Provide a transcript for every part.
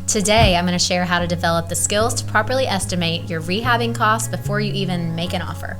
Today, I'm going to share how to develop the skills to properly estimate your rehabbing costs before you even make an offer.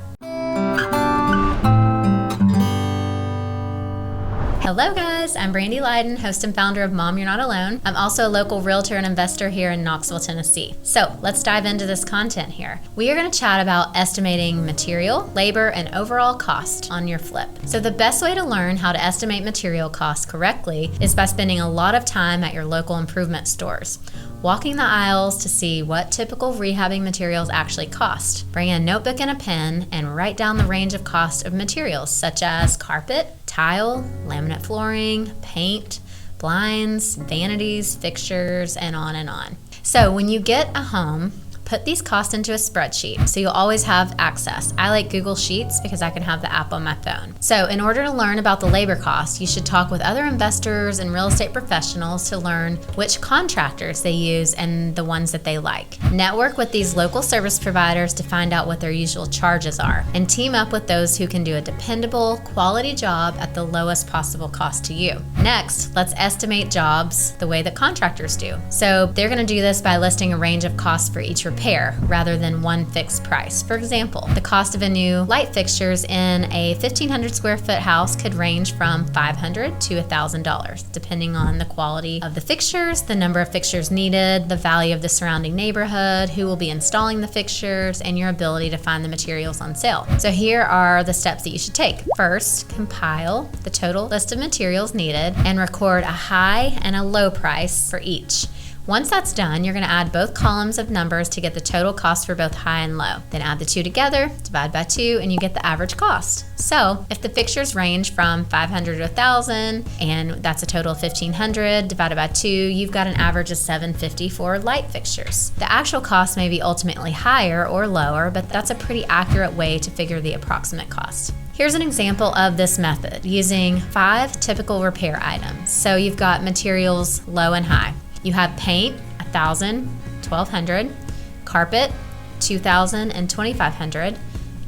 Hello guys, I'm Brandy Lydon, host and founder of Mom You're Not Alone. I'm also a local realtor and investor here in Knoxville, Tennessee. So let's dive into this content here. We are going to chat about estimating material, labor, and overall cost on your flip. So the best way to learn how to estimate material costs correctly is by spending a lot of time at your local improvement stores, walking the aisles to see what typical rehabbing materials actually cost. Bring a notebook and a pen and write down the range of cost of materials such as carpet, tile, laminate flooring, paint, blinds, vanities, fixtures, and on and on. So when you get a home, put these costs into a spreadsheet so you'll always have access. I like Google Sheets because I can have the app on my phone. So in order to learn about the labor costs, you should talk with other investors and real estate professionals to learn which contractors they use and the ones that they like. Network with these local service providers to find out what their usual charges are, and team up with those who can do a dependable, quality job at the lowest possible cost to you. Next, let's estimate jobs the way that contractors do. So they're going to do this by listing a range of costs for each repair rather than one fixed price. For example, the cost of a new light fixtures in a 1,500 square foot house could range from $500 to $1,000, depending on the quality of the fixtures, the number of fixtures needed, the value of the surrounding neighborhood, who will be installing the fixtures, and your ability to find the materials on sale. So here are the steps that you should take. First, compile the total list of materials needed and record a high and a low price for each. Once that's done, you're going to add both columns of numbers to get the total cost for both high and low. Then add the two together, divide by 2, and you get the average cost. So if the fixtures range from $500 to $1,000, and that's a total of $1,500, divided by 2, you've got an average of $750 for light fixtures. The actual cost may be ultimately higher or lower, but that's a pretty accurate way to figure the approximate cost. Here's an example of this method using 5 typical repair items. So you've got materials low and high. You have paint, $1,000, $1,200, carpet, $2,000 and $2,500,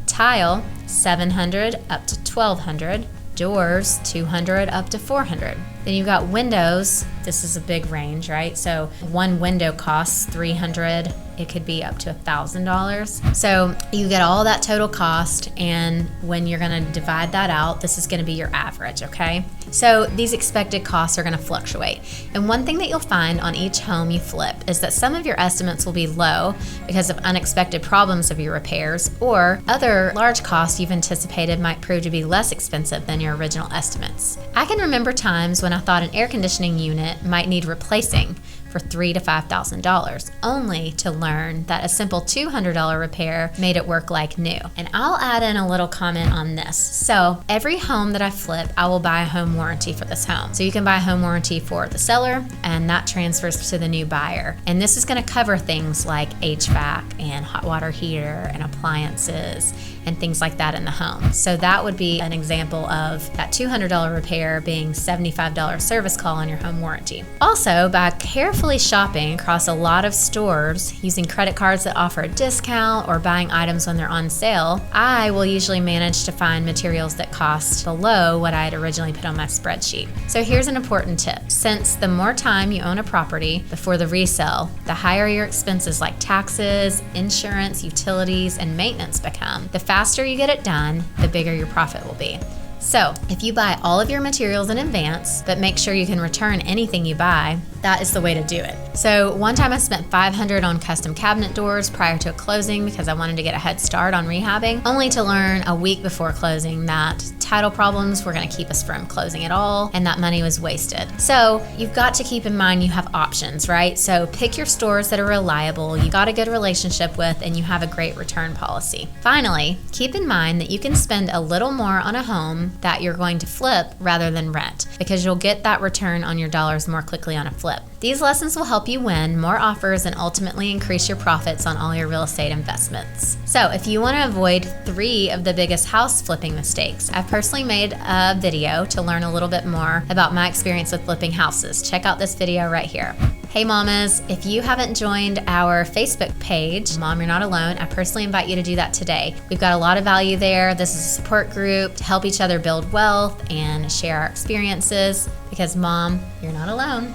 tile, $700 up to $1,200, doors, $200 up to $400. Then you've got windows. This is a big range, right? So one window costs $300. It could be up to $1,000. So you get all that total cost, and when you're going to divide that out, this is going to be your average, okay? So these expected costs are going to fluctuate. And one thing that you'll find on each home you flip is that some of your estimates will be low because of unexpected problems of your repairs, or other large costs you've anticipated might prove to be less expensive than your original estimates. I can remember times when I thought an air conditioning unit might need replacing for $3,000 to $5,000, only to learn that a simple $200 repair made it work like new. And I'll add in a little comment on this. So every home that I flip, I will buy a home warranty for this home. So you can buy a home warranty for the seller, and that transfers to the new buyer. And this is going to cover things like HVAC and hot water heater and appliances and things like that in the home. So that would be an example of that $200 repair being $75 service call on your home warranty. Also, by carefully shopping across a lot of stores using credit cards that offer a discount or buying items when they're on sale, I will usually manage to find materials that cost below what I had originally put on my spreadsheet. So here's an important tip. Since the more time you own a property before the resale, the higher your expenses like taxes, insurance, utilities, and maintenance become, the faster you get it done, the bigger your profit will be. So if you buy all of your materials in advance, but make sure you can return anything you buy, that is the way to do it. So one time I spent $500 on custom cabinet doors prior to a closing because I wanted to get a head start on rehabbing, only to learn a week before closing that title problems were going to keep us from closing at all, and that money was wasted. So you've got to keep in mind you have options, right? So pick your stores that are reliable, you got a good relationship with, and you have a great return policy. Finally, keep in mind that you can spend a little more on a home that you're going to flip rather than rent, because you'll get that return on your dollars more quickly on a flip. These lessons will help you win more offers and ultimately increase your profits on all your real estate investments. So if you want to avoid 3 of the biggest house flipping mistakes, I've personally made a video to learn a little bit more about my experience with flipping houses. Check out this video right here. Hey mamas, if you haven't joined our Facebook page, Mom You're Not Alone, I personally invite you to do that today. We've got a lot of value there. This is a support group to help each other build wealth and share our experiences, because Mom, you're not alone.